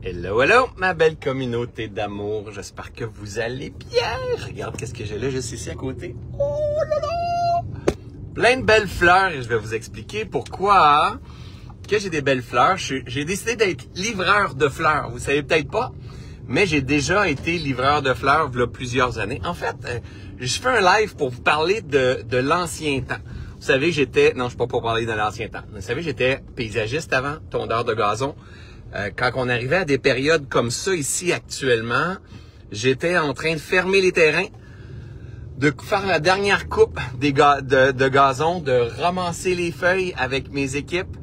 Hello, hello, ma belle communauté d'amour. J'espère que vous allez bien. Regarde qu'est-ce que j'ai là, juste ici à côté. Oh là là! Plein de belles fleurs et je vais vous expliquer pourquoi que j'ai des belles fleurs. J'ai décidé d'être livreur de fleurs. Vous savez peut-être pas, mais j'ai déjà été livreur de fleurs il y a plusieurs années. En fait, je fais un live pour vous parler de l'ancien temps. Vous savez, non, je suis pas pour parler de l'ancien temps. Vous savez, j'étais paysagiste avant, tondeur de gazon. Quand on arrivait à des périodes comme ça ici actuellement, j'étais en train de fermer les terrains, de faire la dernière coupe de gazon, de ramasser les feuilles avec mes équipes.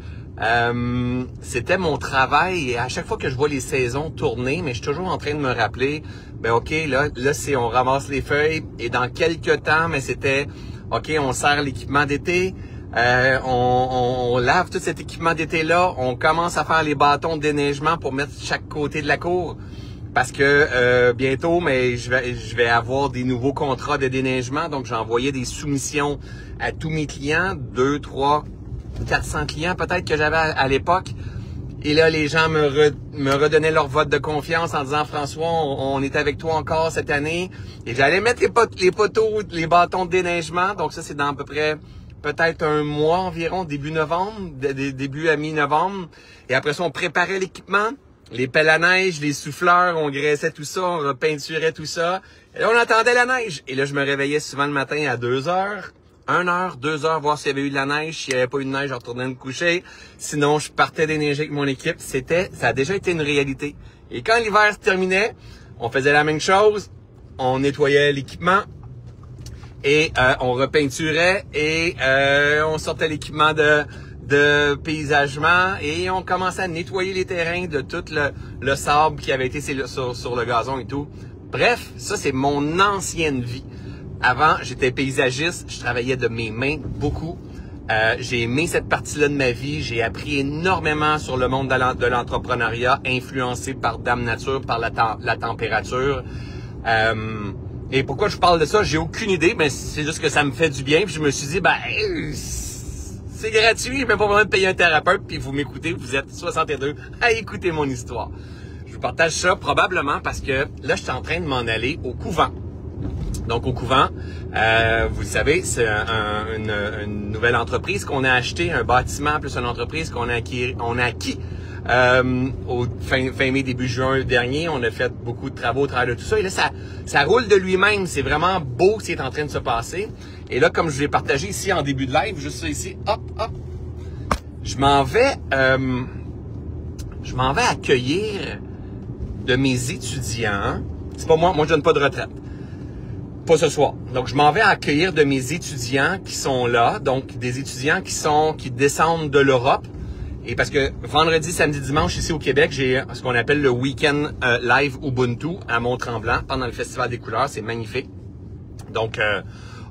C'était mon travail et à chaque fois que je vois les saisons tourner, mais je suis toujours en train de me rappeler, ben ok, là c'est on ramasse les feuilles et dans quelques temps, mais c'était ok, on sert l'équipement d'été. On lave tout cet équipement d'été-là. On commence à faire les bâtons de déneigement pour mettre chaque côté de la cour. Parce que bientôt, mais je vais avoir des nouveaux contrats de déneigement. Donc, j'ai envoyé des soumissions à tous mes clients. 2, 3, 400 clients peut-être que j'avais à l'époque. Et là, les gens me redonnaient leur vote de confiance en disant « François, on est avec toi encore cette année. » Et j'allais mettre les poteaux, les bâtons de déneigement. Donc, ça, c'est dans à peu près... peut-être un mois environ, début novembre, début à mi-novembre. Et après ça, on préparait l'équipement, les pelles à neige, les souffleurs, on graissait tout ça, on repeinturait tout ça. Et là, on attendait la neige. Et là, je me réveillais souvent le matin à 2 heures, 1 heure, 2 heures, voir s'il y avait eu de la neige. S'il n'y avait pas eu de neige, je retournais me coucher. Sinon, je partais déneiger avec mon équipe. Ça a déjà été une réalité. Et quand l'hiver se terminait, on faisait la même chose. On nettoyait l'équipement. Et on repeinturait et on sortait l'équipement de paysagement et on commençait à nettoyer les terrains de tout le sable qui avait été sur le gazon et tout. Bref, ça c'est mon ancienne vie. Avant, j'étais paysagiste, je travaillais de mes mains beaucoup. J'ai aimé cette partie-là de ma vie. J'ai appris énormément sur le monde de l'entrepreneuriat, influencé par Dame Nature, par la température. Et pourquoi je parle de ça, j'ai aucune idée, mais c'est juste que ça me fait du bien. Puis je me suis dit, c'est gratuit, je vais pas besoin de payer un thérapeute. Puis vous m'écoutez, vous êtes 62 à écouter mon histoire. Je vous partage ça probablement parce que là, je suis en train de m'en aller au couvent. Donc au couvent, vous le savez, c'est une nouvelle entreprise qu'on a acheté, un bâtiment plus une entreprise qu'on a acquis. Au fin mai, début juin dernier, on a fait beaucoup de travaux au travers de tout ça. Et là, ça roule de lui-même. C'est vraiment beau ce qui est en train de se passer. Et là, comme je l'ai partagé ici en début de live, juste ça ici, hop, je m'en vais accueillir de mes étudiants. C'est pas moi je donne pas de retraite. Pas ce soir. Donc, je m'en vais accueillir de mes étudiants qui sont là. Donc, des étudiants qui descendent de l'Europe. Et parce que vendredi, samedi, dimanche, ici au Québec, j'ai ce qu'on appelle le Week-end Live Ubuntu à Mont-Tremblant pendant le Festival des couleurs. C'est magnifique. Donc,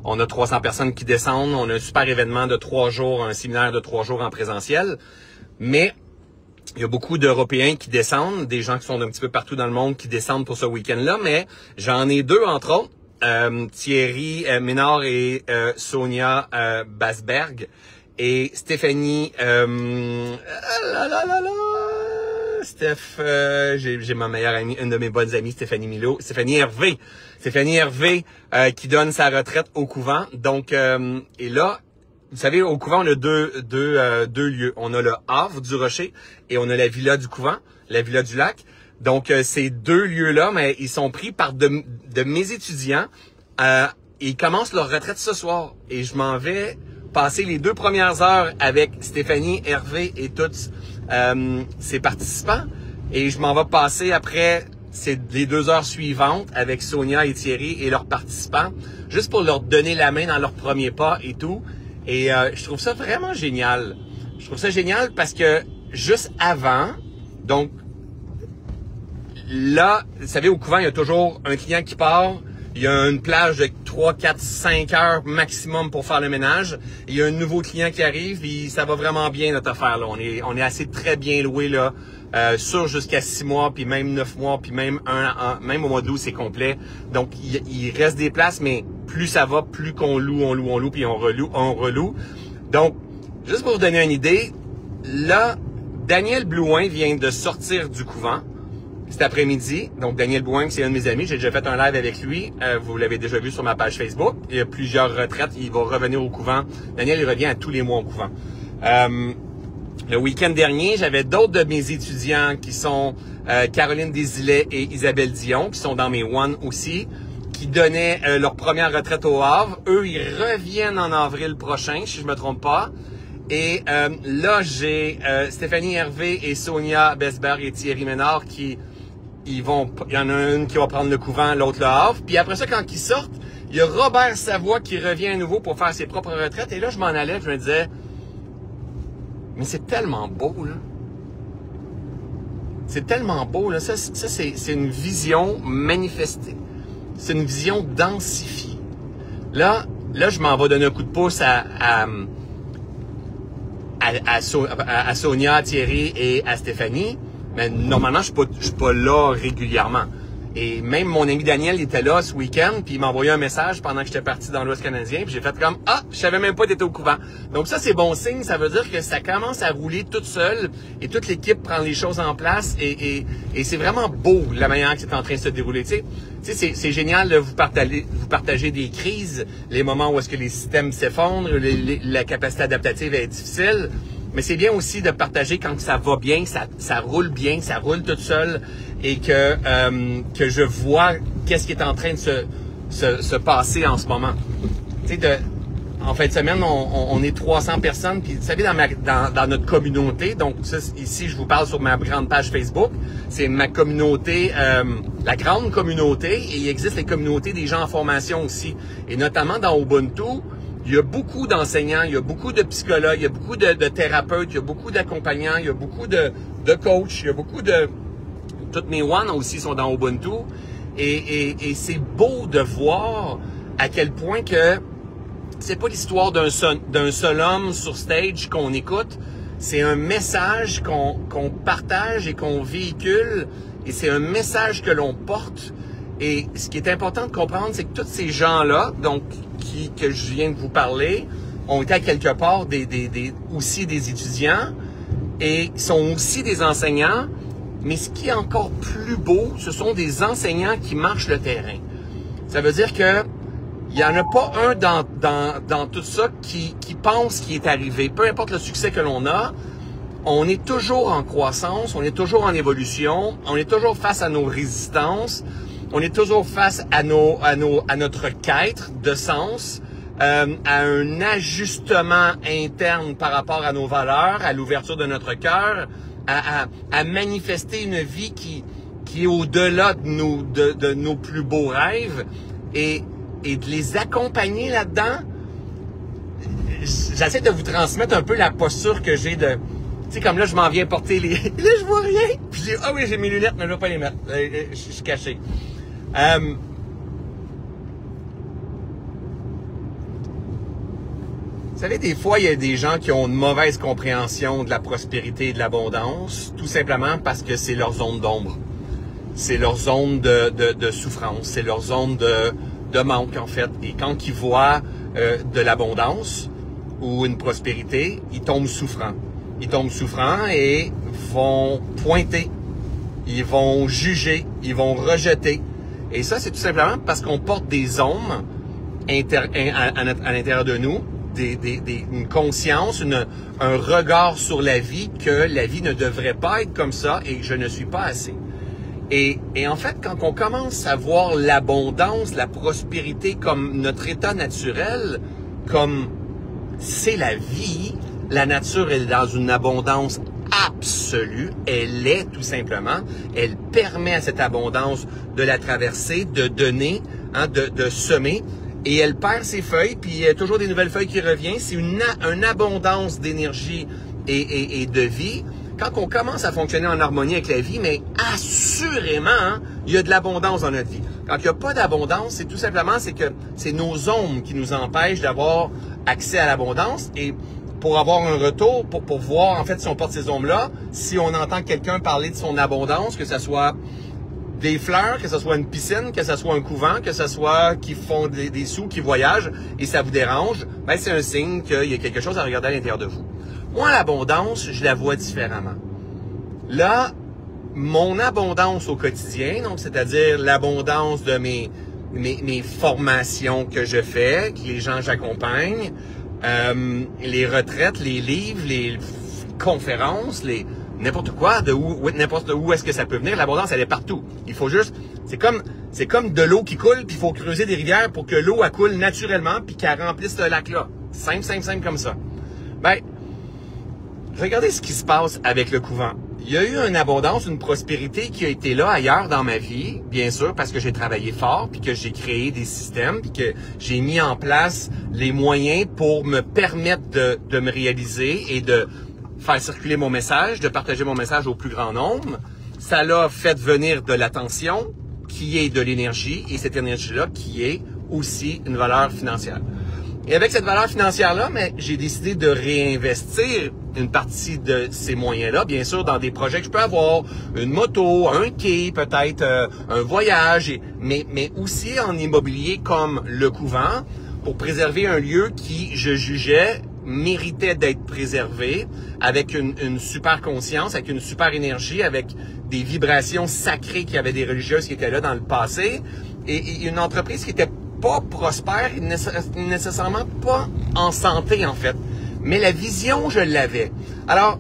on a 300 personnes qui descendent. On a un super événement de 3 jours, un séminaire de 3 jours en présentiel. Mais il y a beaucoup d'Européens qui descendent, des gens qui sont d'un petit peu partout dans le monde qui descendent pour ce week-end-là. Mais j'en ai 2, entre autres. Thierry Ménard et Sonia Basberg. Et Stéphanie, Steph, j'ai ma meilleure amie, une de mes bonnes amies, Stéphanie Hervé, qui donne sa retraite au couvent. Donc, et là, vous savez, au couvent, on a deux lieux. On a le Havre du Rocher et on a la Villa du Couvent, la Villa du Lac. Donc, ces 2 lieux-là, mais ils sont pris par de mes étudiants. Ils commencent leur retraite ce soir et je m'en vais passer les 2 premières heures avec Stéphanie, Hervé et tous ses participants. Et je m'en vais passer après les 2 heures suivantes avec Sonia et Thierry et leurs participants, juste pour leur donner la main dans leur premier pas et tout. Et je trouve ça vraiment génial. Je trouve ça génial parce que juste avant, donc là, vous savez, au couvent, il y a toujours un client qui part. Il y a une plage de 3, 4, 5 heures maximum pour faire le ménage. Il y a un nouveau client qui arrive et ça va vraiment bien notre affaire là. On est assez très bien loué là, sur jusqu'à 6 mois, puis même 9 mois, puis même même au mois d'août c'est complet. Donc il reste des places, mais plus ça va, plus qu'on loue, puis on reloue. Donc juste pour vous donner une idée, là Daniel Blouin vient de sortir du couvent. cet après-midi. Donc, Daniel Bouin, c'est un de mes amis. J'ai déjà fait un live avec lui. Vous l'avez déjà vu sur ma page Facebook. Il y a plusieurs retraites. Il va revenir au couvent. Daniel, il revient à tous les mois au couvent. Le week-end dernier, j'avais d'autres de mes étudiants qui sont Caroline Desilets et Isabelle Dion, qui sont dans mes One aussi, qui donnaient leur première retraite au Havre. Eux, ils reviennent en avril prochain, si je me trompe pas. Et là, j'ai Stéphanie Hervé et Sonia Besberg et Thierry Ménard qui il y en a une qui va prendre le couvent, l'autre le Havre. Puis après ça, quand ils sortent, il y a Robert Savoie qui revient à nouveau pour faire ses propres retraites. Et là, je m'en allais, je me disais, mais c'est tellement beau, là. C'est tellement beau, là. Ça c'est une vision manifestée. C'est une vision densifiée. Là, je m'en vais donner un coup de pouce à Sonia, à Thierry et à Stéphanie. Mais normalement, je suis pas là régulièrement. Et même mon ami Daniel, il était là ce week-end, puis il m'a envoyé un message pendant que j'étais parti dans l'Ouest canadien, puis j'ai fait comme « Ah, je savais même pas que t'étais au couvent. » Donc ça, c'est bon signe, ça veut dire que ça commence à rouler toute seule, et toute l'équipe prend les choses en place, et c'est vraiment beau la manière que c'est en train de se dérouler. Tu sais, c'est génial de vous partager des crises, les moments où est-ce que les systèmes s'effondrent, la capacité adaptative est difficile. Mais c'est bien aussi de partager quand ça va bien, ça roule bien, ça roule toute seule et que je vois qu'est-ce qui est en train de se passer en ce moment. Tu sais, en fin de semaine, on est 300 personnes, puis vous savez, dans notre communauté, donc ça, ici, je vous parle sur ma grande page Facebook, c'est ma communauté, la grande communauté, et il existe les communautés des gens en formation aussi. Et notamment dans Ubuntu, il y a beaucoup d'enseignants, il y a beaucoup de psychologues, il y a beaucoup de thérapeutes, il y a beaucoup d'accompagnants, il y a beaucoup de coachs, il y a beaucoup de... Toutes mes One aussi sont dans Ubuntu. Et c'est beau de voir à quel point que c'est pas l'histoire d'un seul homme sur stage qu'on écoute, c'est un message qu'on partage et qu'on véhicule, et c'est un message que l'on porte. Et ce qui est important de comprendre, c'est que tous ces gens-là, donc que je viens de vous parler, ont été à quelque part aussi des étudiants et sont aussi des enseignants. Mais ce qui est encore plus beau, ce sont des enseignants qui marchent le terrain. Ça veut dire que il n'y en a pas un dans tout ça qui pense qu'il est arrivé. Peu importe le succès que l'on a, on est toujours en croissance, on est toujours en évolution, on est toujours face à nos résistances. On est toujours face à notre quête de sens, à un ajustement interne par rapport à nos valeurs, à l'ouverture de notre cœur, à manifester une vie qui est au-delà de nos plus beaux rêves et de les accompagner là-dedans. J'essaie de vous transmettre un peu la posture que j'ai de... Tu sais, comme là, je m'en viens porter les... Là, je vois rien. Puis ah oui, j'ai mes lunettes, mais je ne vais pas les mettre. Je suis caché. Vous savez, des fois, il y a des gens qui ont une mauvaise compréhension de la prospérité et de l'abondance, tout simplement parce que c'est leur zone d'ombre. C'est leur zone de souffrance, c'est leur zone de manque, en fait. Et quand ils voient de l'abondance ou une prospérité, ils tombent souffrants. Ils tombent souffrants et vont pointer, ils vont juger, ils vont rejeter. Et ça, c'est tout simplement parce qu'on porte des ombres à l'intérieur de nous, une conscience, un regard sur la vie, que la vie ne devrait pas être comme ça et que je ne suis pas assez. Et en fait, quand on commence à voir l'abondance, la prospérité comme notre état naturel, comme c'est la vie, la nature est dans une abondance absolue, elle est tout simplement, elle permet à cette abondance de la traverser, de donner, de semer, et elle perd ses feuilles, puis il y a toujours des nouvelles feuilles qui reviennent. C'est une abondance d'énergie et de vie. Quand on commence à fonctionner en harmonie avec la vie, mais assurément, il y a de l'abondance dans notre vie. Quand il n'y a pas d'abondance, c'est tout simplement, c'est nos ombres qui nous empêchent d'avoir accès à l'abondance. Et pour avoir un retour, pour voir en fait si on porte ces ombres-là, si on entend quelqu'un parler de son abondance, que ce soit des fleurs, que ce soit une piscine, que ce soit un couvent, que ce soit qui font des sous, qui voyagent, et ça vous dérange, ben c'est un signe qu'il y a quelque chose à regarder à l'intérieur de vous. Moi, l'abondance, je la vois différemment. Là, mon abondance au quotidien, donc c'est-à-dire l'abondance de mes formations que je fais, que les gens j'accompagne, les retraites, les livres, les conférences, n'importe quoi, n'importe où est-ce que ça peut venir, l'abondance, elle est partout. Il faut juste, c'est comme de l'eau qui coule, puis il faut creuser des rivières pour que l'eau, elle coule naturellement, puis qu'elle remplisse ce lac-là. Simple, simple, simple comme ça. Ben, regardez ce qui se passe avec le couvent. Il y a eu une abondance, une prospérité qui a été là ailleurs dans ma vie, bien sûr, parce que j'ai travaillé fort, puis que j'ai créé des systèmes, puis que j'ai mis en place les moyens pour me permettre de me réaliser et de faire circuler mon message, de partager mon message au plus grand nombre. Ça l'a fait venir de l'attention, qui est de l'énergie, et cette énergie-là qui est aussi une valeur financière. Et avec cette valeur financière-là, mais j'ai décidé de réinvestir une partie de ces moyens-là, bien sûr, dans des projets que je peux avoir, une moto, un quai, peut-être un voyage, mais aussi en immobilier comme le couvent, pour préserver un lieu qui, je jugeais, méritait d'être préservé, avec une super conscience, avec une super énergie, avec des vibrations sacrées qu'il y avait des religieuses qui étaient là dans le passé, et une entreprise qui était pas prospère, nécessairement pas en santé en fait. Mais la vision, je l'avais. Alors,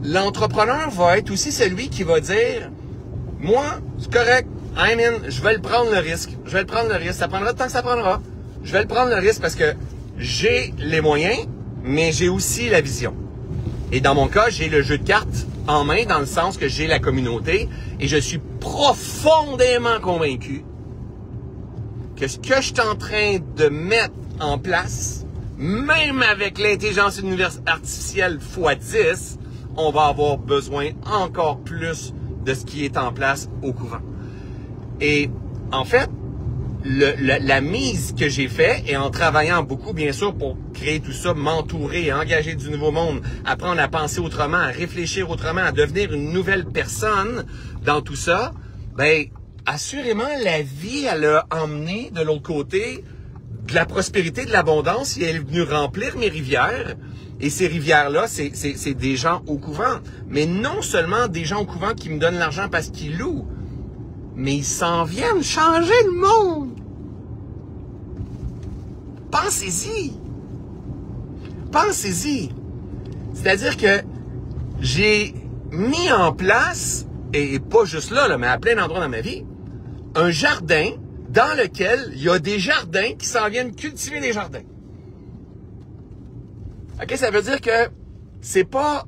l'entrepreneur va être aussi celui qui va dire, moi, c'est correct, I'm in, je vais le prendre le risque. Je vais le prendre le risque. Ça prendra le temps que ça prendra. Je vais le prendre le risque parce que j'ai les moyens, mais j'ai aussi la vision. Et dans mon cas, j'ai le jeu de cartes en main dans le sens que j'ai la communauté et je suis profondément convaincu que ce que je suis en train de mettre en place, même avec l'intelligence artificielle x10, on va avoir besoin encore plus de ce qui est en place au couvent. Et en fait, la mise que j'ai faite, et en travaillant beaucoup, bien sûr, pour créer tout ça, m'entourer, engager du nouveau monde, apprendre à penser autrement, à réfléchir autrement, à devenir une nouvelle personne dans tout ça, ben assurément, la vie, elle a emmené de l'autre côté de la prospérité, de l'abondance, et elle est venue remplir mes rivières. Et ces rivières-là, c'est des gens au couvent. Mais non seulement des gens au couvent qui me donnent l'argent parce qu'ils louent, mais ils s'en viennent changer le monde. Pensez-y. Pensez-y. C'est-à-dire que j'ai mis en place, et pas juste là, mais à plein d'endroits dans ma vie, un jardin dans lequel il y a des jardins qui s'en viennent cultiver des jardins. OK, ça veut dire que c'est pas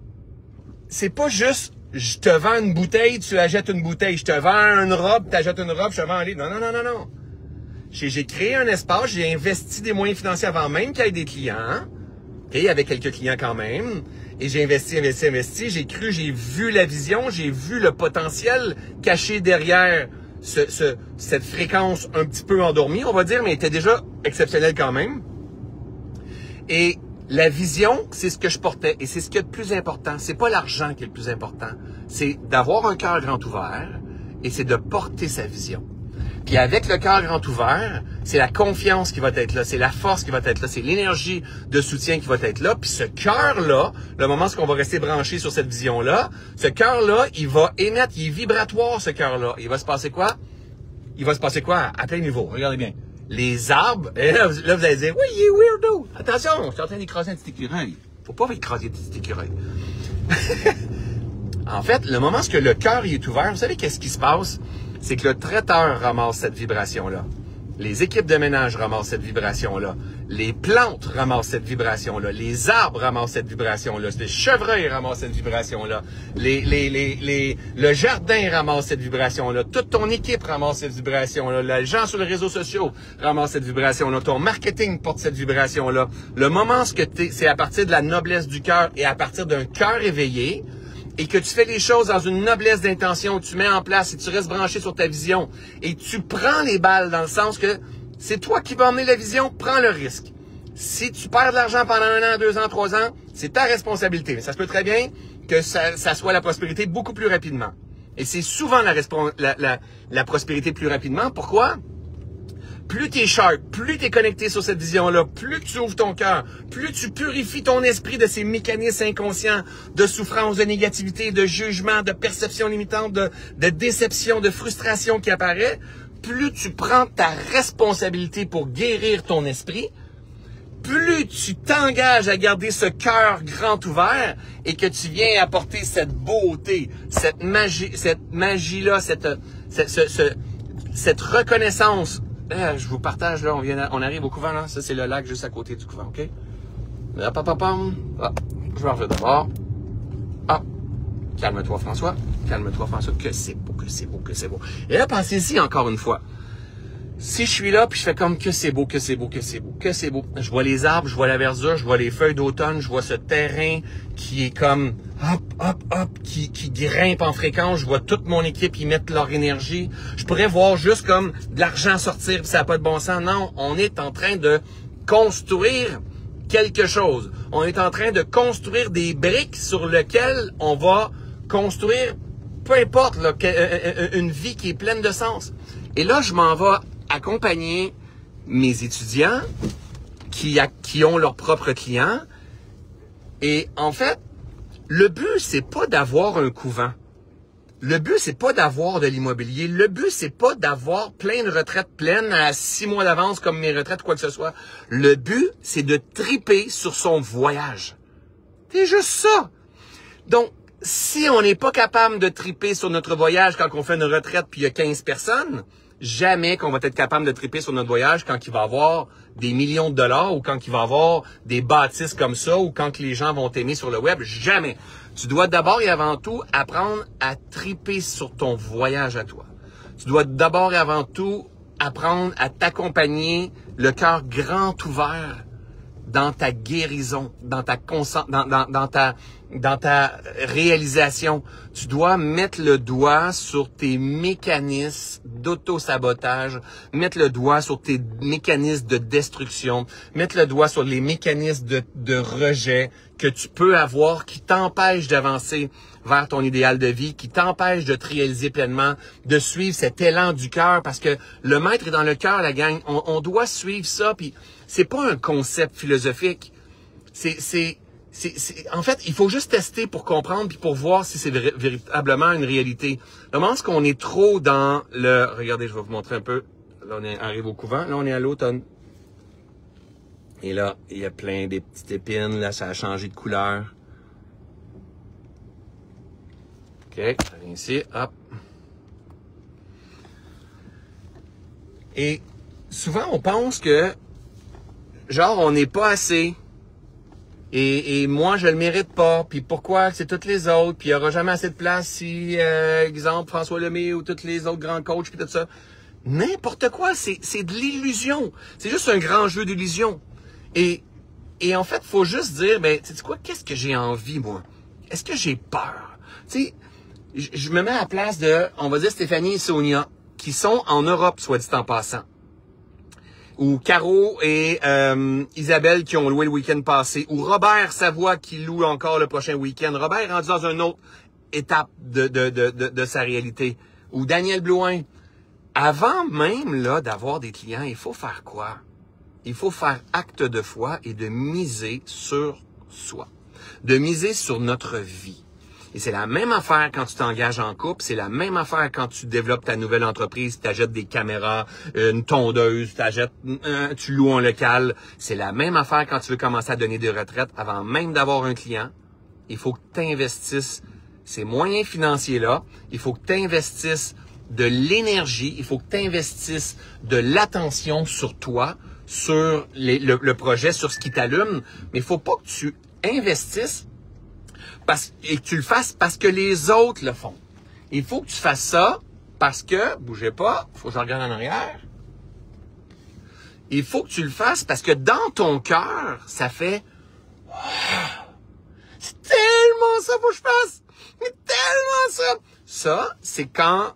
juste je te vends une bouteille, tu achètes une bouteille, je te vends une robe, tu achètes une robe, je te vends un livre. Non. J'ai créé un espace, j'ai investi des moyens financiers avant même qu'il y ait des clients. OK, il y avait quelques clients quand même. Et j'ai investi, j'ai cru, j'ai vu la vision, j'ai vu le potentiel caché derrière cette fréquence un petit peu endormie, on va dire, mais était déjà exceptionnelle quand même. Et la vision, c'est ce que je portais. Et c'est ce qui est le plus important. C'est pas l'argent qui est le plus important. C'est d'avoir un cœur grand ouvert et c'est de porter sa vision. Puis avec le cœur grand ouvert, c'est la confiance qui va être là, c'est la force qui va être là, c'est l'énergie de soutien qui va être là. Puis ce cœur-là, le moment où on va rester branché sur cette vision-là, ce cœur-là, il va émettre, il est vibratoire ce cœur-là. Il va se passer quoi? Il va se passer quoi? À plein niveau. Regardez bien. Les arbres, et là vous allez dire, oui, il est weirdo. Attention, je suis en train d'écraser un petit écureuil. Faut pas écraser un petit écureuil. En fait, le moment où le cœur est ouvert, vous savez qu'est-ce qui se passe? C'est que le traiteur ramasse cette vibration-là. Les équipes de ménage ramassent cette vibration-là. Les plantes ramassent cette vibration-là. Les arbres ramassent cette vibration-là. Les chevreuils ramassent cette vibration-là. Le jardin ramasse cette vibration-là. Toute ton équipe ramasse cette vibration-là. Les gens sur les réseaux sociaux ramassent cette vibration-là. Ton marketing porte cette vibration-là. Le moment c'est à partir de la noblesse du cœur et à partir d'un cœur éveillé, et que tu fais les choses dans une noblesse d'intention, tu mets en place et tu restes branché sur ta vision et tu prends les balles dans le sens que c'est toi qui vas emmener la vision, prends le risque. Si tu perds de l'argent pendant 1 an, 2 ans, 3 ans, c'est ta responsabilité. Mais ça se peut très bien que ça soit la prospérité beaucoup plus rapidement. Et c'est souvent la prospérité plus rapidement. Pourquoi? plus tu es sharp, plus tu es connecté sur cette vision-là, plus tu ouvres ton cœur, plus tu purifies ton esprit de ces mécanismes inconscients de souffrance, de négativité, de jugement, de perception limitante, de déception, de frustration qui apparaît, plus tu prends ta responsabilité pour guérir ton esprit, plus tu t'engages à garder ce cœur grand ouvert et que tu viens apporter cette beauté, cette magie-là, cette reconnaissance. Je vous partage, là, on arrive au couvent, là. Ça, c'est le lac juste à côté du couvent, OK? Hop, hop, hop, hop. Ah, je vais en revenir d'abord. Ah, calme-toi, François. Calme-toi, François. Que c'est beau, que c'est beau, que c'est beau. Et là, pensez-y encore une fois. Si je suis là, puis je fais comme que c'est beau, que c'est beau, que c'est beau, que c'est beau. Je vois les arbres, je vois la verdure, je vois les feuilles d'automne, je vois ce terrain qui est comme hop, hop, hop, qui grimpe en fréquence. Je vois toute mon équipe y mettre leur énergie. Je pourrais voir juste comme de l'argent sortir, puis ça n'a pas de bon sens. Non, on est en train de construire quelque chose. On est en train de construire des briques sur lesquelles on va construire, peu importe, là, une vie qui est pleine de sens. Et là, je m'en vais accompagner mes étudiants qui ont leurs propres clients. Et en fait, le but, c'est pas d'avoir un couvent. Le but, c'est pas d'avoir de l'immobilier. Le but, c'est pas d'avoir plein de retraites pleines à 6 mois d'avance comme mes retraites, quoi que ce soit. Le but, c'est de triper sur son voyage. C'est juste ça. Donc, si on n'est pas capable de triper sur notre voyage quand on fait une retraite puis il y a 15 personnes, jamais qu'on va être capable de triper sur notre voyage quand il va y avoir des millions de dollars ou quand il va y avoir des bâtisses comme ça ou quand les gens vont t'aimer sur le web. Jamais. Tu dois d'abord et avant tout apprendre à triper sur ton voyage à toi. Tu dois d'abord et avant tout apprendre à t'accompagner le cœur grand ouvert dans ta guérison, dans ta réalisation. Tu dois mettre le doigt sur tes mécanismes d'auto-sabotage, mettre le doigt sur tes mécanismes de destruction, mettre le doigt sur les mécanismes de rejet que tu peux avoir qui t'empêchent d'avancer vers ton idéal de vie, qui t'empêchent de te réaliser pleinement, de suivre cet élan du cœur, parce que le maître est dans le cœur, la gang. On doit suivre ça, puis c'est pas un concept philosophique. En fait, il faut juste tester pour comprendre puis pour voir si c'est véritablement une réalité. Le moment qu'on est trop dans le... Regardez, je vais vous montrer un peu. Là, on arrive au couvent. Là, on est à l'automne. Et là, il y a plein des petites épines. Là, ça a changé de couleur. OK, ça vient ici. Hop. Et souvent, on pense que, genre, on n'est pas assez. Et moi, je le mérite pas. Puis pourquoi c'est toutes les autres? Puis il n'y aura jamais assez de place si, exemple, François Lemay ou tous les autres grands coachs, puis tout ça. N'importe quoi, c'est de l'illusion. C'est juste un grand jeu d'illusion. Et en fait, il faut juste dire, ben, tu sais quoi, qu'est-ce que j'ai envie, moi? Est-ce que j'ai peur? Tu sais, je me mets à la place de, on va dire, Stéphanie et Sonia, qui sont en Europe, soit dit en passant. Ou Caro et Isabelle qui ont loué le week-end passé, ou Robert Savoie qui loue encore le prochain week-end. Robert est rendu dans une autre étape de sa réalité. Ou Daniel Blouin. Avant même là d'avoir des clients, il faut faire quoi? Il faut faire acte de foi et de miser sur soi. De miser sur notre vie. Et c'est la même affaire quand tu t'engages en couple, c'est la même affaire quand tu développes ta nouvelle entreprise, tu achètes des caméras, une tondeuse, tu loues un local. C'est la même affaire quand tu veux commencer à donner des retraites. Avant même d'avoir un client, il faut que tu investisses ces moyens financiers-là. Il faut que tu investisses de l'énergie. Il faut que tu investisses de l'attention sur toi, sur le projet, sur ce qui t'allume. Mais il faut pas que tu investisses et que tu le fasses parce que les autres le font. Il faut que tu fasses ça parce que, bougez pas, il faut que je regarde en arrière. Il faut que tu le fasses parce que dans ton cœur, ça fait wow, c'est tellement ça faut que je fasse. C'est tellement ça. Ça, c'est quand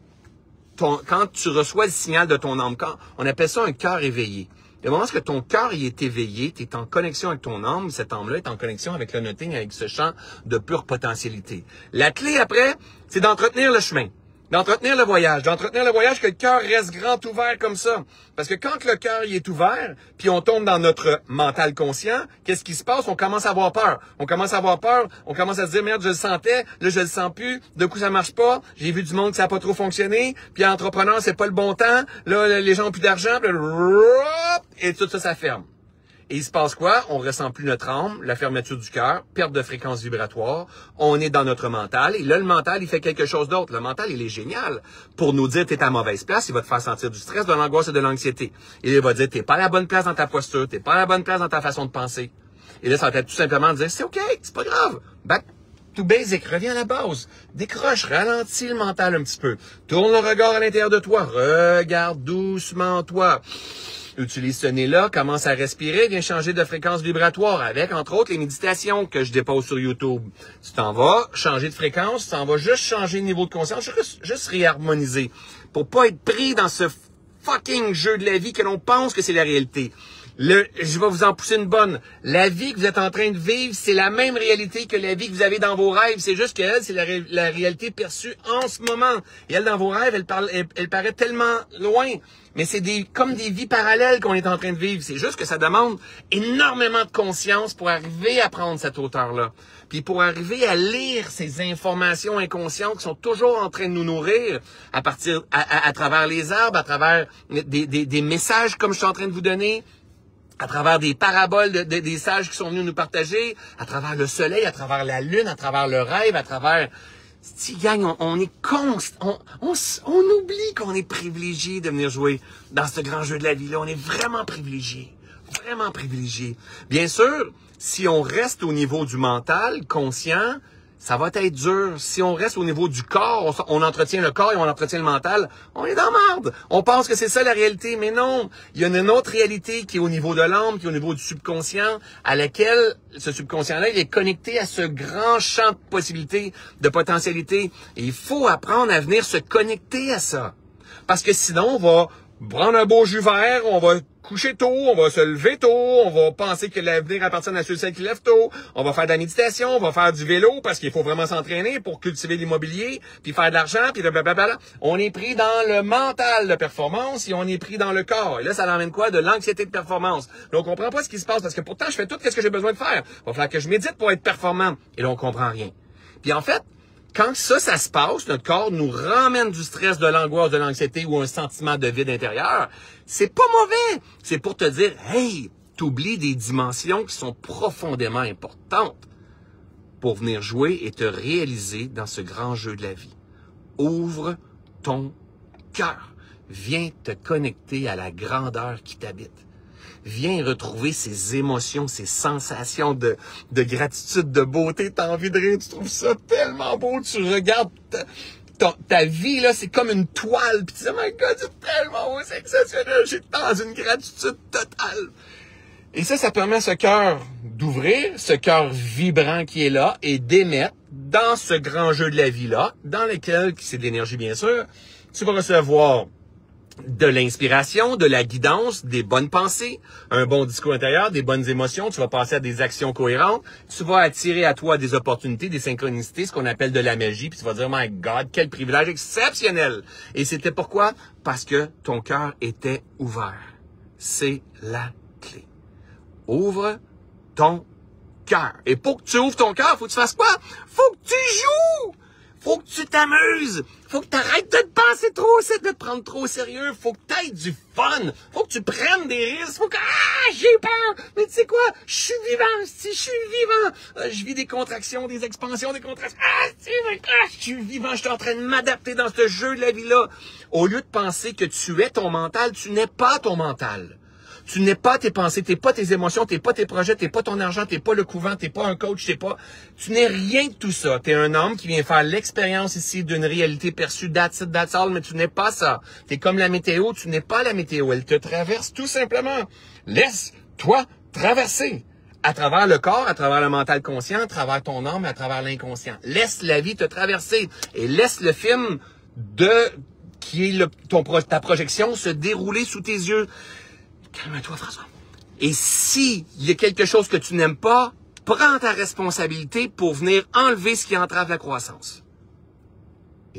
tu reçois le signal de ton âme. On appelle ça un cœur éveillé. Le moment où ton cœur y est éveillé, tu es en connexion avec ton âme, cette âme-là est en connexion avec le notting, avec ce champ de pure potentialité. La clé après, c'est d'entretenir le chemin. D'entretenir le voyage, que le cœur reste grand ouvert comme ça. Parce que quand le cœur il est ouvert, puis on tombe dans notre mental conscient, qu'est-ce qui se passe? On commence à avoir peur. On commence à se dire, merde, je le sentais, là je le sens plus, de coup ça marche pas, j'ai vu du monde que ça n'a pas trop fonctionné, puis entrepreneur, c'est pas le bon temps, là les gens ont plus d'argent, puis là, et tout ça, ça ferme. Et il se passe quoi? On ressent plus notre âme, la fermeture du cœur, perte de fréquence vibratoire. On est dans notre mental. Et là, le mental, il fait quelque chose d'autre. Le mental, il est génial. Pour nous dire, t'es à mauvaise place, il va te faire sentir du stress, de l'angoisse et de l'anxiété. Et il va dire, t'es pas à la bonne place dans ta posture, t'es pas à la bonne place dans ta façon de penser. Et là, ça va être tout simplement dire, c'est OK, c'est pas grave. Back to basic, reviens à la base. Décroche, ralentis le mental un petit peu. Tourne le regard à l'intérieur de toi. Regarde doucement toi. Utilise ce nez-là, commence à respirer, viens changer de fréquence vibratoire avec, entre autres, les méditations que je dépose sur YouTube. Tu t'en vas changer de fréquence, tu t'en vas juste changer de niveau de conscience, juste réharmoniser pour pas être pris dans ce fucking jeu de la vie que l'on pense que c'est la réalité. Je vais vous en pousser une bonne. La vie que vous êtes en train de vivre, c'est la même réalité que la vie que vous avez dans vos rêves. C'est juste qu'elle, c'est la réalité perçue en ce moment. Et elle, dans vos rêves, elle paraît tellement loin. Mais c'est comme des vies parallèles qu'on est en train de vivre. C'est juste que ça demande énormément de conscience pour arriver à prendre cette hauteur-là. Puis pour arriver à lire ces informations inconscientes qui sont toujours en train de nous nourrir à travers les arbres, à travers des messages comme je suis en train de vous donner, à travers des paraboles des sages qui sont venus nous partager, à travers le soleil, à travers la lune, à travers le rêve, à travers... Si, gang, on est on oublie qu'on est privilégié de venir jouer dans ce grand jeu de la vie-là. On est vraiment privilégié. Vraiment privilégié. Bien sûr, si on reste au niveau du mental, conscient, ça va être dur. Si on reste au niveau du corps, on entretient le corps et on entretient le mental, on est dans la merde. On pense que c'est ça la réalité, mais non. Il y a une autre réalité qui est au niveau de l'âme, qui est au niveau du subconscient, à laquelle ce subconscient-là, il est connecté à ce grand champ de possibilités, de potentialités. Et il faut apprendre à venir se connecter à ça. Parce que sinon, on va prendre un beau jus vert, on va coucher tôt, on va se lever tôt, on va penser que l'avenir appartient à ceux qui lèvent tôt, on va faire de la méditation, on va faire du vélo parce qu'il faut vraiment s'entraîner pour cultiver l'immobilier, puis faire de l'argent, puis blablabla. On est pris dans le mental de performance et on est pris dans le corps. Et là, ça l'emmène quoi? De l'anxiété de performance. Là, on comprend pas ce qui se passe parce que pourtant, je fais tout ce que j'ai besoin de faire. Il va falloir que je médite pour être performant. Et là, on comprend rien. Puis en fait, quand ça se passe, notre corps nous ramène du stress, de l'angoisse, de l'anxiété ou un sentiment de vide intérieur. C'est pas mauvais. C'est pour te dire, hey, t'oublies des dimensions qui sont profondément importantes pour venir jouer et te réaliser dans ce grand jeu de la vie. Ouvre ton cœur. Viens te connecter à la grandeur qui t'habite. Viens retrouver ces émotions, ces sensations de gratitude, de beauté. T'as envie de rire, tu trouves ça tellement beau. Tu regardes ta vie, là, c'est comme une toile. Puis tu dis, oh my God, c'est tellement beau, c'est exceptionnel. J'ai dans une gratitude totale. Et ça permet à ce cœur d'ouvrir, ce cœur vibrant qui est là et d'émettre dans ce grand jeu de la vie-là, dans lequel, c'est de l'énergie bien sûr, tu vas recevoir de l'inspiration, de la guidance, des bonnes pensées, un bon discours intérieur, des bonnes émotions, tu vas passer à des actions cohérentes, tu vas attirer à toi des opportunités, des synchronicités, ce qu'on appelle de la magie, puis tu vas dire, my God, quel privilège exceptionnel! Et c'était pourquoi? Parce que ton cœur était ouvert. C'est la clé. Ouvre ton cœur. Et pour que tu ouvres ton cœur, faut que tu fasses quoi? Faut que tu joues! Faut que tu t'amuses. Faut que tu arrêtes de te penser trop, c'est de te prendre trop au sérieux. Faut que tu aies du fun. Faut que tu prennes des risques. Faut que, j'ai peur. Mais tu sais quoi? Je suis vivant. Si je suis vivant, je vis des contractions, des expansions, des contractions. Je suis vivant. Je suis en train de m'adapter dans ce jeu de la vie-là. Au lieu de penser que tu es ton mental, tu n'es pas ton mental. Tu n'es pas tes pensées, t'es pas tes émotions, t'es pas tes projets, t'es pas ton argent, t'es pas le couvent, t'es pas un coach, tu n'es rien de tout ça. T'es un homme qui vient faire l'expérience ici d'une réalité perçue, that's it, that's all, mais tu n'es pas ça. T'es comme la météo, tu n'es pas la météo, elle te traverse tout simplement. Laisse-toi traverser. À travers le corps, à travers le mental conscient, à travers ton âme, à travers l'inconscient. Laisse la vie te traverser et laisse le film qui est ta projection se dérouler sous tes yeux. Calme-toi, François. Et s'il y a quelque chose que tu n'aimes pas, prends ta responsabilité pour venir enlever ce qui entrave la croissance.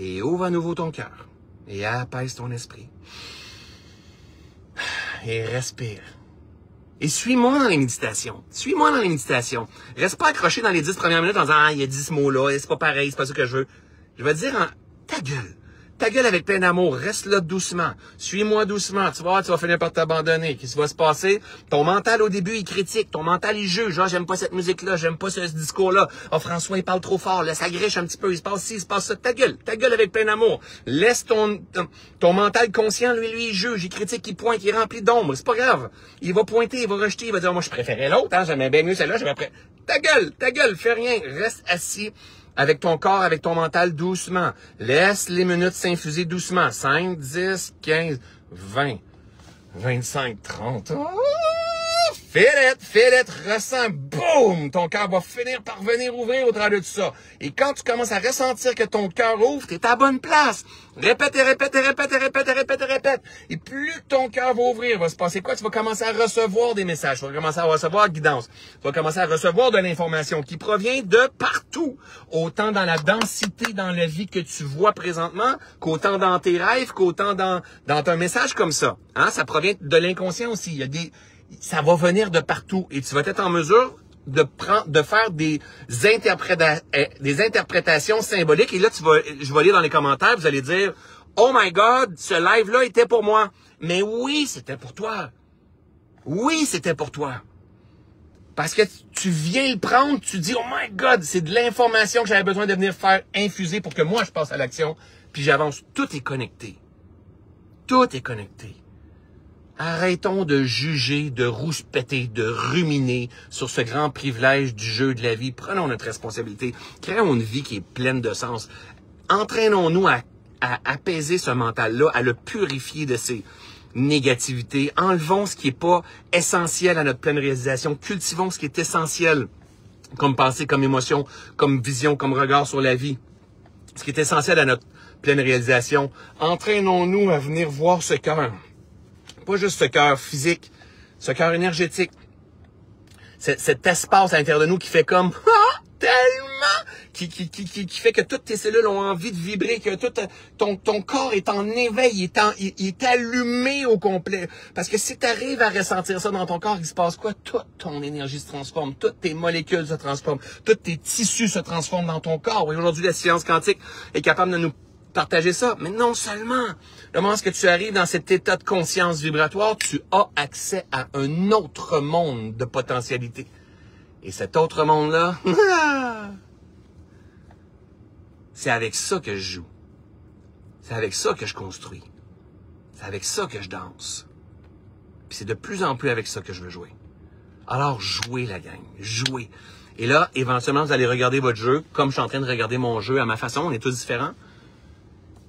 Et ouvre à nouveau ton cœur. Et apaise ton esprit. Et respire. Et suis-moi dans les méditations. Suis-moi dans les méditations. Reste pas accroché dans les 10 premières minutes en disant « Ah, il y a 10 ce mot-là, c'est pas pareil, c'est pas ça que je veux. » Je vais te dire ta gueule. Ta gueule avec plein d'amour. Reste là doucement. Suis-moi doucement. Tu vas voir, tu vas finir par t'abandonner. Qu'est-ce qui va se passer? Ton mental, au début, il critique. Ton mental, il juge. Ah, j'aime pas cette musique-là. J'aime pas ce discours-là. Ah, François, il parle trop fort. Là, ça griche un petit peu. Il se passe ci, il se passe ça. Ta gueule. Ta gueule avec plein d'amour. Laisse ton mental conscient, lui, il juge. Il critique, il pointe, il remplit d'ombre. C'est pas grave. Il va pointer, il va rejeter. Il va dire, moi, je préférais l'autre. Hein. J'aimais bien mieux celle-là. Ta gueule. Fais rien. Reste assis. Avec ton corps, avec ton mental, doucement. Laisse les minutes s'infuser doucement. 5, 10, 15, 20, 25, 30. Oh! Feel it, ressens, boum! Ton cœur va finir par venir ouvrir au travers de tout ça. Et quand tu commences à ressentir que ton cœur ouvre, t'es à la bonne place. Répète. Et plus ton cœur va ouvrir, va se passer quoi? Tu vas commencer à recevoir des messages. Tu vas commencer à recevoir guidance. Tu vas commencer à recevoir de l'information qui provient de partout. Autant dans la densité dans la vie que tu vois présentement, qu'autant dans tes rêves, qu'autant dans un message comme ça. Hein? Ça provient de l'inconscient aussi. Ça va venir de partout et tu vas être en mesure de faire des interprétations symboliques. Et là, je vais lire dans les commentaires, vous allez dire, oh my God, ce live-là était pour moi. Mais oui, c'était pour toi. Oui, c'était pour toi. Parce que tu viens le prendre, tu dis, oh my God, c'est de l'information que j'avais besoin de venir faire infuser pour que moi, je passe à l'action. Puis j'avance. Tout est connecté. Tout est connecté. Arrêtons de juger, de rouspéter, de ruminer sur ce grand privilège du jeu de la vie. Prenons notre responsabilité. Créons une vie qui est pleine de sens. Entraînons-nous à apaiser ce mental-là, à le purifier de ses négativités. Enlevons ce qui n'est pas essentiel à notre pleine réalisation. Cultivons ce qui est essentiel, comme pensée, comme émotion, comme vision, comme regard sur la vie. Ce qui est essentiel à notre pleine réalisation. Entraînons-nous à venir voir ce cœur. Pas juste ce cœur physique, ce cœur énergétique. Cet espace à l'intérieur de nous qui fait comme tellement, qui fait que toutes tes cellules ont envie de vibrer, que tout ton corps est en éveil, il est allumé au complet. Parce que si tu arrives à ressentir ça dans ton corps, il se passe quoi? Toute ton énergie se transforme, toutes tes molécules se transforment, tous tes tissus se transforment dans ton corps. Et aujourd'hui, la science quantique est capable de nous partager ça. Mais non seulement, le moment que tu arrives dans cet état de conscience vibratoire, tu as accès à un autre monde de potentialité. Et cet autre monde-là, c'est avec ça que je joue. C'est avec ça que je construis. C'est avec ça que je danse. Puis c'est de plus en plus avec ça que je veux jouer. Alors jouez la gang, jouez. Et là, éventuellement, vous allez regarder votre jeu, comme je suis en train de regarder mon jeu à ma façon, on est tous différents.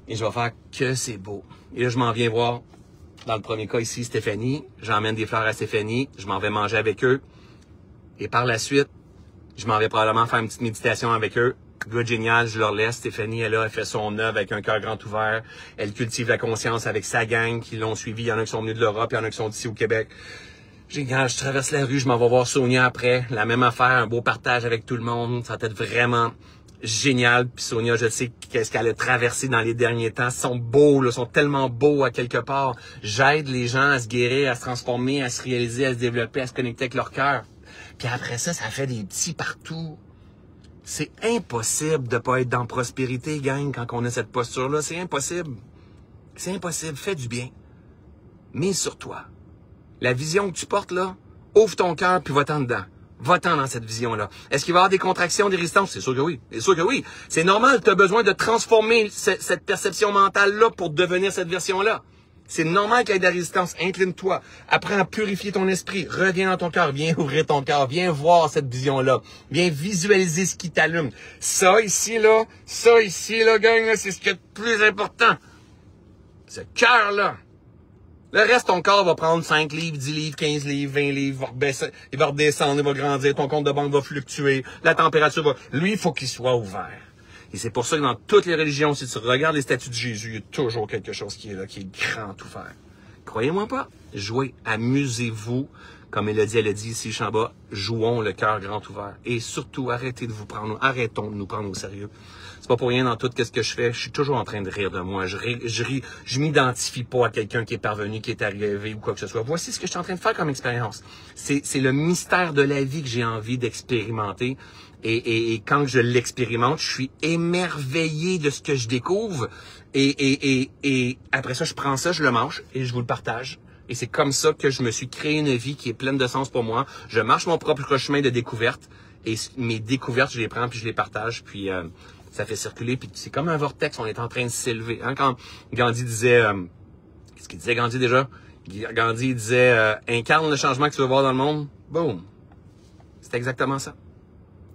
Et je vais faire que c'est beau. Et là, je m'en viens voir, dans le premier cas ici, Stéphanie. J'emmène des fleurs à Stéphanie. Je m'en vais manger avec eux. Et par la suite, je m'en vais probablement faire une petite méditation avec eux. Good, génial, je leur laisse. Stéphanie, elle fait son œuvre avec un cœur grand ouvert. Elle cultive la conscience avec sa gang qui l'ont suivi. Il y en a qui sont venus de l'Europe, il y en a qui sont d'ici au Québec. Génial, je traverse la rue, je m'en vais voir Sonia après. La même affaire, un beau partage avec tout le monde. Ça va être vraiment génial. Puis Sonia, je sais qu'est-ce qu'elle a traversé dans les derniers temps. Ils sont beaux, là, sont tellement beaux à quelque part. J'aide les gens à se guérir, à se transformer, à se réaliser, à se développer, à se connecter avec leur cœur. Puis après ça, ça fait des petits partout. C'est impossible de pas être dans prospérité, gang, quand on a cette posture-là. C'est impossible. C'est impossible. Fais du bien. Mise sur toi. La vision que tu portes là, ouvre ton cœur puis va-t'en dedans. Va-t'en dans cette vision-là. Est-ce qu'il va y avoir des contractions, des résistances? C'est sûr que oui. C'est sûr que oui. C'est normal, tu as besoin de transformer cette perception mentale-là pour devenir cette version-là. C'est normal qu'il y ait de la résistance. Incline-toi. Apprends à purifier ton esprit. Reviens dans ton cœur. Viens ouvrir ton cœur. Viens voir cette vision-là. Viens visualiser ce qui t'allume. Ça ici, là, gang, là, c'est ce qui est le plus important. Ce cœur-là. Le reste, ton corps va prendre 5 livres, 10 livres, 15 livres, 20 livres, il va redescendre, il va grandir, ton compte de banque va fluctuer, la température va... Lui, il faut qu'il soit ouvert. Et c'est pour ça que dans toutes les religions, si tu regardes les statues de Jésus, il y a toujours quelque chose qui est là, qui est grand ouvert. Croyez-moi pas. Jouez, amusez-vous. Comme elle a dit ici, Chamba, jouons le cœur grand ouvert. Et surtout, arrêtons de nous prendre au sérieux. C'est pas pour rien dans tout ce que je fais. Je suis toujours en train de rire de moi. Je ris, je m'identifie pas à quelqu'un qui est parvenu, qui est arrivé ou quoi que ce soit. Voici ce que je suis en train de faire comme expérience. C'est le mystère de la vie que j'ai envie d'expérimenter. Et quand je l'expérimente, je suis émerveillé de ce que je découvre. Et après ça, je prends ça, je le mange et je vous le partage. Et c'est comme ça que je me suis créé une vie qui est pleine de sens pour moi. Je marche mon propre chemin de découverte. Et mes découvertes, je les prends puis je les partage. Puis ça fait circuler. Puis c'est comme un vortex, on est en train de s'élever. Hein, quand Gandhi disait... qu'est-ce qu'il disait Gandhi déjà? Gandhi disait incarne le changement que tu veux voir dans le monde. Boum! C'est exactement ça.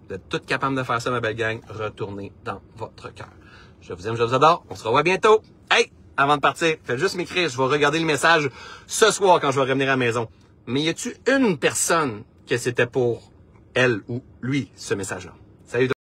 Vous êtes tous capables de faire ça, ma belle gang. Retournez dans votre cœur. Je vous aime, je vous adore. On se revoit bientôt. Hey! Avant de partir, faites juste m'écrire. Je vais regarder le message ce soir quand je vais revenir à la maison. Mais y a-tu une personne que c'était pour elle ou lui, ce message-là? Salut!